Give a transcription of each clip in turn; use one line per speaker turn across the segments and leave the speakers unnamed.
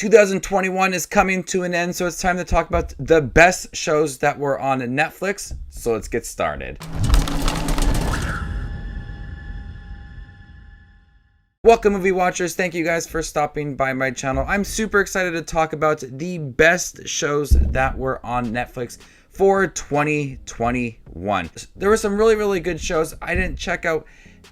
2021 is coming to an end, so it's time to talk about the best shows that were on Netflix. So let's get started. Welcome, movie watchers. Thank you guys for stopping by my channel. I'm super excited to talk about the best shows that were on Netflix for 2021. There were some really good shows. I didn't check out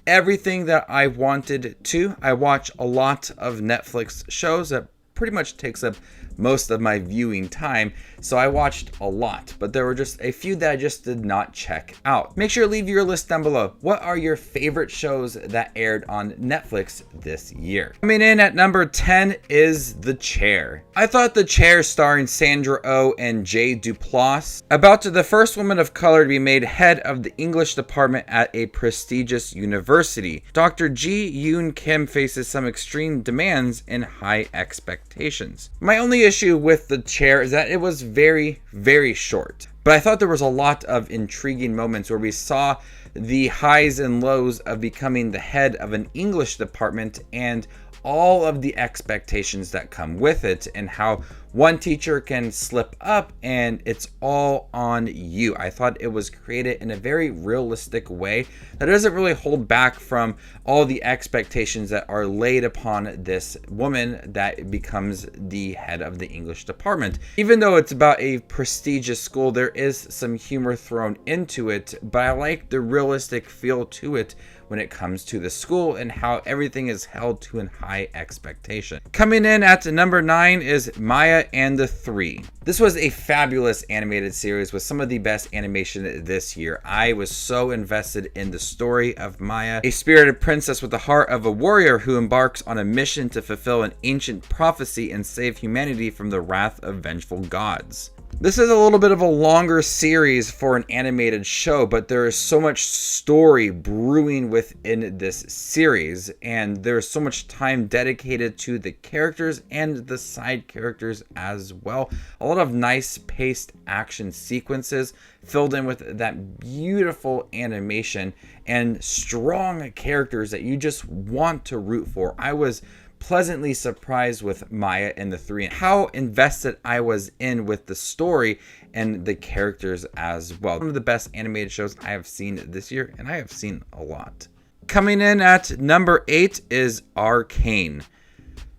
everything that I wanted to. I watch a lot of Netflix shows that pretty much takes up most of my viewing time, so I watched a lot, but there were just a few that I just did not check out. Make sure to leave your list down below. What are your favorite shows that aired on Netflix this year? Coming in at number 10 is The Chair. I thought The Chair, starring Sandra Oh and Jay Duplass, about the first woman of color to be made head of the English department at a prestigious university. Dr. Ji Yoon Kim faces some extreme demands and high expectations. My only issue with The Chair is that it was very short, but I thought there was a lot of intriguing moments where we saw the highs and lows of becoming the head of an English department and all of the expectations that come with it, and how one teacher can slip up and it's all on you. I thought it was created in a very realistic way that doesn't really hold back from all the expectations that are laid upon this woman that becomes the head of the English department. Even though it's about a prestigious school, there is some humor thrown into it, but I like the realistic feel to it when it comes to the school and how everything is held to a high expectation. Coming in at number 9 is Maya and the Three. This was a fabulous animated series with some of the best animation this year. I was so invested in the story of Maya, a spirited princess with the heart of a warrior who embarks on a mission to fulfill an ancient prophecy and save humanity from the wrath of vengeful gods. This is a little bit of a longer series for an animated show, but there is so much story brewing within this series, and there's so much time dedicated to the characters and the side characters as well. A lot of nice paced action sequences filled in with that beautiful animation and strong characters that you just want to root for. I was pleasantly surprised with Maya and the Three and how invested I was in with the story and the characters as well. One of the best animated shows I have seen this year, and I have seen a lot. Coming in at number 8 is Arcane.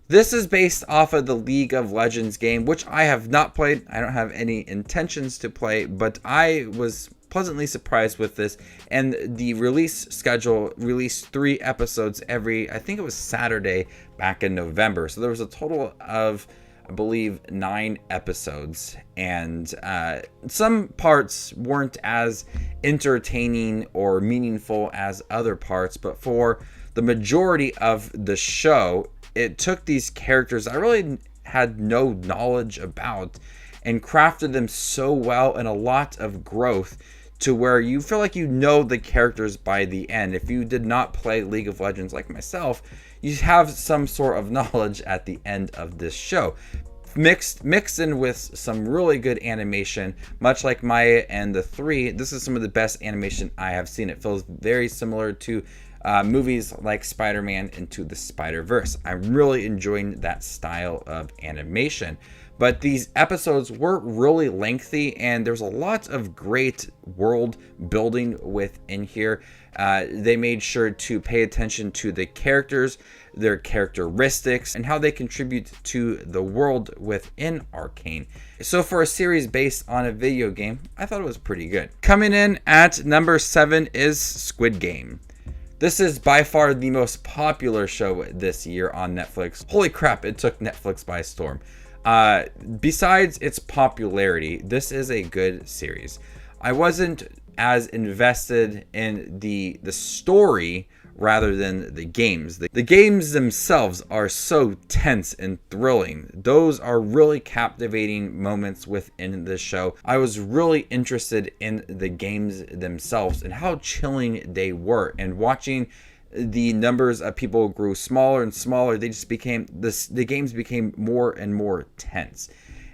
This is based off of the League of Legends game, which I have not played. I don't have any intentions to play, but I was pleasantly surprised with this, and the release schedule released 3 episodes every, I think it was Saturday back in November. So there was a total of, I believe, 9 episodes, and some parts weren't as entertaining or meaningful as other parts, but for the majority of the show, it took these characters I really had no knowledge about and crafted them so well, and a lot of growth to where you feel like you know the characters by the end. If you did not play League of Legends like myself, you have some sort of knowledge at the end of this show. Mixed in with some really good animation, much like Maya and the Three. This is some of the best animation I have seen. It feels very similar to movies like Spider-Man Into the Spider-Verse. I'm really enjoying that style of animation. But these episodes were really lengthy, and there's a lot of great world building within here. They made sure to pay attention to the characters, their characteristics, and how they contribute to the world within Arcane. So for a series based on a video game, I thought it was pretty good. Coming in at number 7 is Squid Game. This is by far the most popular show this year on Netflix. Holy crap, it took Netflix by storm. Besides its popularity, this is a good series. I wasn't as invested in the story rather than the games. The games themselves are so tense and thrilling. Those are really captivating moments within the show. I was really interested in the games themselves and how chilling they were, and watching the numbers of people grew smaller and smaller. They just became the games became more and more tense.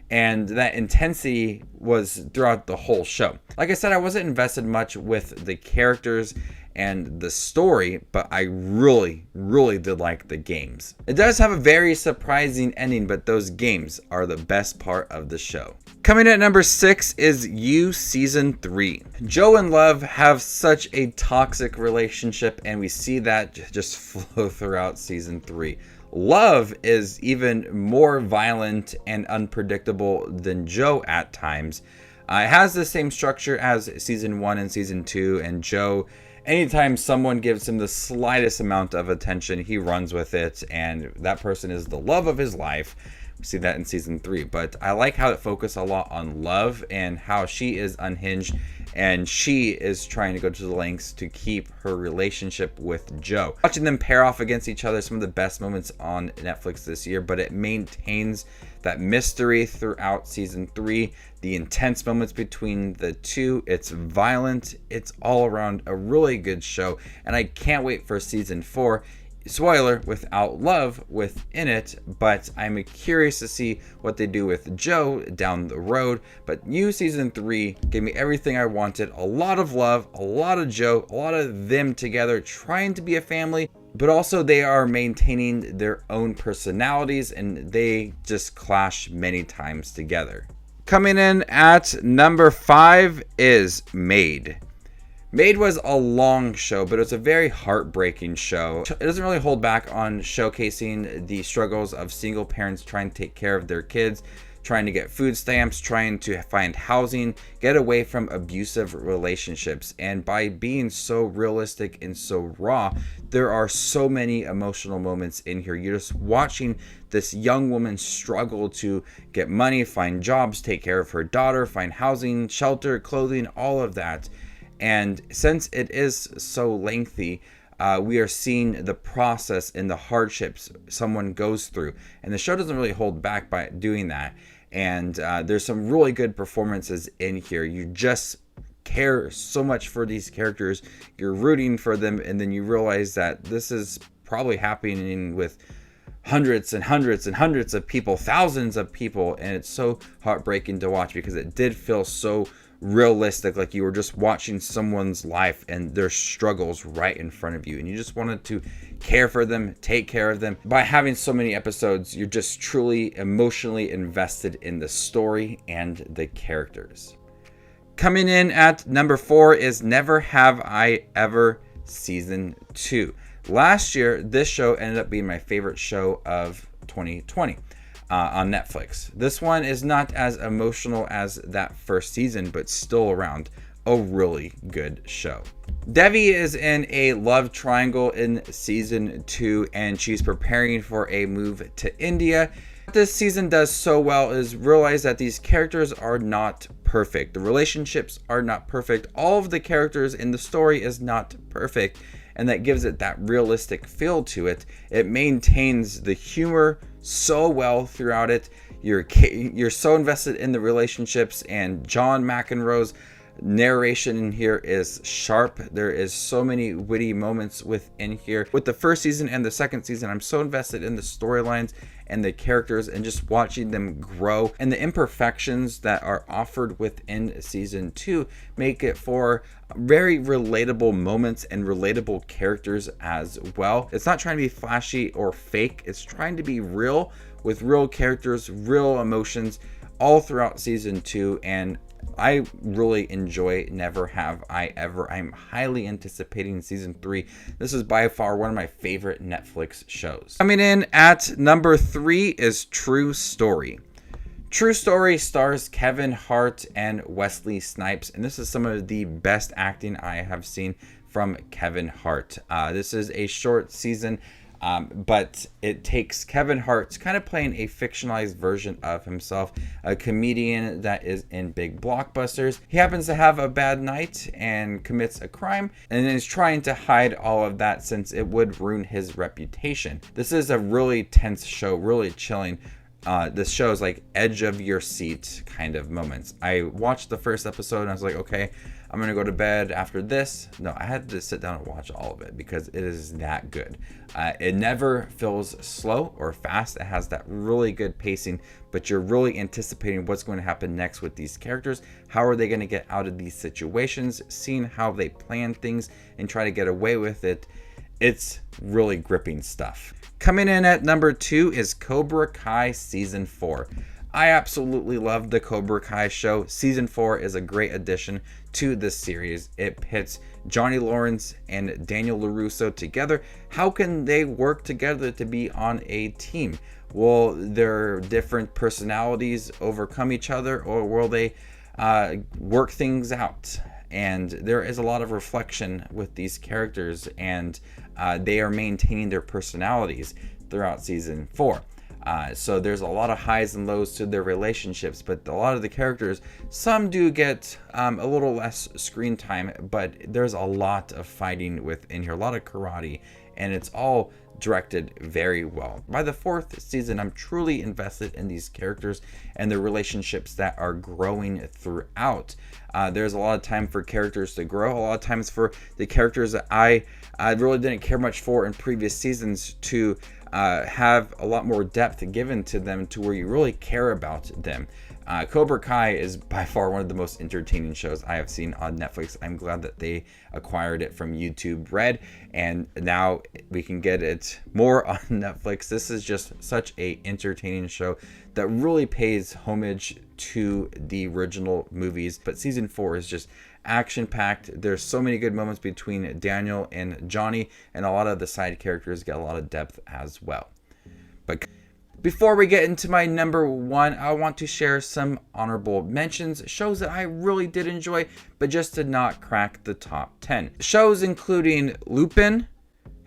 and that intensity was throughout the whole show. Like I said, I wasn't invested much with the characters and the story, but I really did like the games. It does have a very surprising ending, but those games are the best part of the show. Coming at number 6 is You Season 3. Joe and Love have such a toxic relationship, and we see that just flow throughout Season 3. Love is even more violent and unpredictable than Joe at times. It has the same structure as Season 1 and Season 2, and Joe, anytime someone gives him the slightest amount of attention, he runs with it, and that person is the love of his life. We see that in Season 3, but I like how it focused a lot on Love and how she is unhinged, and she is trying to go to the lengths to keep her relationship with Joe. Watching them pair off against each other, some of the best moments on Netflix this year, but it maintains that mystery throughout Season 3, the intense moments between the two. It's violent, it's all around a really good show, and I can't wait for Season 4. Spoiler, without Love within it, but I'm curious to see what they do with Joe down the road. But You Season 3 gave me everything I wanted. A lot of love, a lot of Joe, a lot of them together trying to be a family, but also they are maintaining their own personalities, and they just clash many times together. Coming in at number 5 is Made. Made was a long show, but it was a very heartbreaking show. It doesn't really hold back on showcasing the struggles of single parents trying to take care of their kids, trying to get food stamps, trying to find housing, get away from abusive relationships. And by being so realistic and so raw, there are so many emotional moments in here. You're just watching this young woman struggle to get money, find jobs, take care of her daughter, find housing, shelter, clothing, all of that. And since it is so lengthy, we are seeing the process and the hardships someone goes through. And the show doesn't really hold back by doing that. And there's some really good performances in here. You just care so much for these characters. You're rooting for them. And then you realize that this is probably happening with hundreds and hundreds and hundreds of people, thousands of people. And it's so heartbreaking to watch because it did feel so realistic, like you were just watching someone's life and their struggles right in front of you, and you just wanted to care for them, take care of them. By having so many episodes, you're just truly emotionally invested in the story and the characters. Coming in at number 4 is Never Have I Ever Season 2. Last year, this show ended up being my favorite show of 2020. On Netflix. This one is not as emotional as that first season, but still around a really good show. Devi is in a love triangle in Season 2, and she's preparing for a move to India. What this season does so well is realize that these characters are not perfect. The relationships are not perfect. All of the characters in the story is not perfect, and that gives it that realistic feel to it. It maintains the humor so well throughout it. You're so invested in the relationships, and John McEnroe's narration in here is sharp. There is so many witty moments within here. With the first season and the second season, I'm so invested in the storylines and the characters and just watching them grow, and the imperfections that are offered within Season 2 make it for very relatable moments and relatable characters as well. It's not trying to be flashy or fake. It's trying to be real with real characters, real emotions all throughout Season 2, and I really enjoy Never Have I Ever. I'm highly anticipating Season 3. This is by far one of my favorite Netflix shows. Coming in at number 3 is True Story. True Story stars Kevin Hart and Wesley Snipes, and this is some of the best acting I have seen from Kevin Hart. This is a short season, but it takes Kevin Hart kind of playing a fictionalized version of himself, a comedian that is in big blockbusters. He happens to have a bad night and commits a crime, and is trying to hide all of that since it would ruin his reputation. This is a really tense show, really chilling. This show is like edge of your seat kind of moments. I watched the first episode and I was like, okay, I'm gonna go to bed after this. No, I had to sit down and watch all of it because it is that good. It never feels slow or fast. It has that really good pacing, but you're really anticipating what's going to happen next with these characters. How are they going to get out of these situations? Seeing how they plan things and try to get away with it. It's really gripping stuff. Coming in at number 2 is Cobra Kai Season 4. I absolutely love the Cobra Kai show. Season 4 is a great addition to this series. It pits Johnny Lawrence and Daniel LaRusso together. How can they work together to be on a team? Will their different personalities overcome each other, or will they work things out? And there is a lot of reflection with these characters, and they are maintaining their personalities throughout Season 4. So there's a lot of highs and lows to their relationships, but a lot of the characters, some do get a little less screen time, but there's a lot of fighting within here, a lot of karate, and it's all directed very well. By the 4th season, I'm truly invested in these characters and the relationships that are growing throughout. There's a lot of time for characters to grow, a lot of times for the characters that I really didn't care much for in previous seasons to have a lot more depth given to them to where you really care about them. Cobra Kai is by far one of the most entertaining shows I have seen on Netflix. I'm glad that they acquired it from YouTube Red, and now we can get it more on Netflix. This is just such a entertaining show that really pays homage to the original movies. But Season 4 is just action-packed. There's so many good moments between Daniel and Johnny, and a lot of the side characters get a lot of depth as well. But before we get into my number 1, I want to share some honorable mentions, shows that I really did enjoy, but just did not crack the top 10. Shows including Lupin,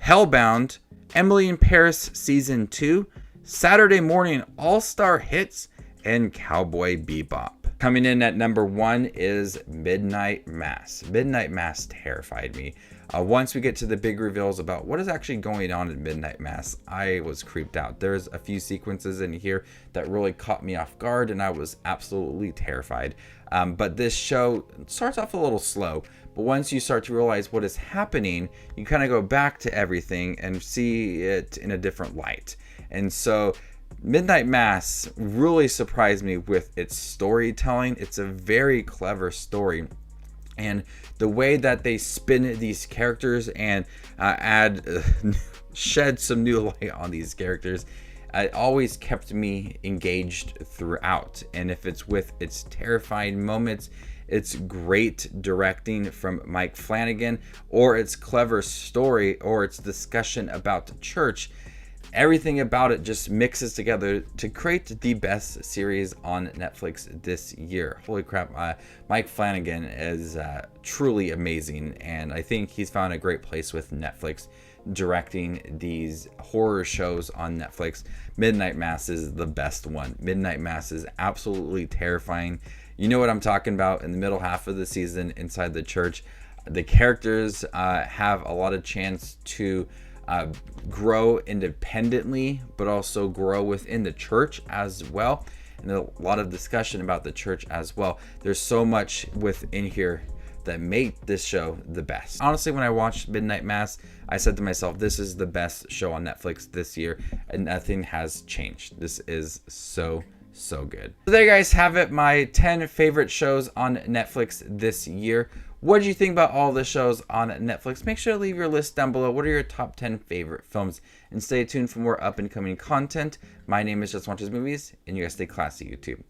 Hellbound, Emily in Paris Season 2, Saturday Morning All-Star Hits, and Cowboy Bebop. Coming in at number 1 is Midnight Mass. Midnight Mass terrified me. Once we get to the big reveals about what is actually going on in Midnight Mass, I was creeped out. There's a few sequences in here that really caught me off guard, and I was absolutely terrified. But this show starts off a little slow, but once you start to realize what is happening, you kind of go back to everything and see it in a different light. And so Midnight Mass really surprised me with its storytelling. It's a very clever story, and the way that they spin these characters and shed some new light on these characters, it always kept me engaged throughout. And if it's with its terrifying moments, it's great directing from Mike Flanagan, or its clever story, or its discussion about the church. Everything about it just mixes together to create the best series on Netflix this year. Holy crap, Mike Flanagan is truly amazing, and I think he's found a great place with Netflix directing these horror shows on Netflix. Midnight Mass is the best one. Midnight Mass is absolutely terrifying. You know what I'm talking about. In the middle half of the season inside the church, the characters have a lot of chance to grow independently, but also grow within the church as well, and a lot of discussion about the church as well. There's so much within here that make this show the best. Honestly, when I watched Midnight Mass, I said to myself, this is the best show on Netflix this year, and nothing has changed. This is so good. So there you guys have it, my 10 favorite shows on Netflix this year. What did you think about all the shows on Netflix? Make sure to leave your list down below. What are your top 10 favorite films? And stay tuned for more up and coming content. My name is Just Watches Movies, and you guys stay classy, YouTube.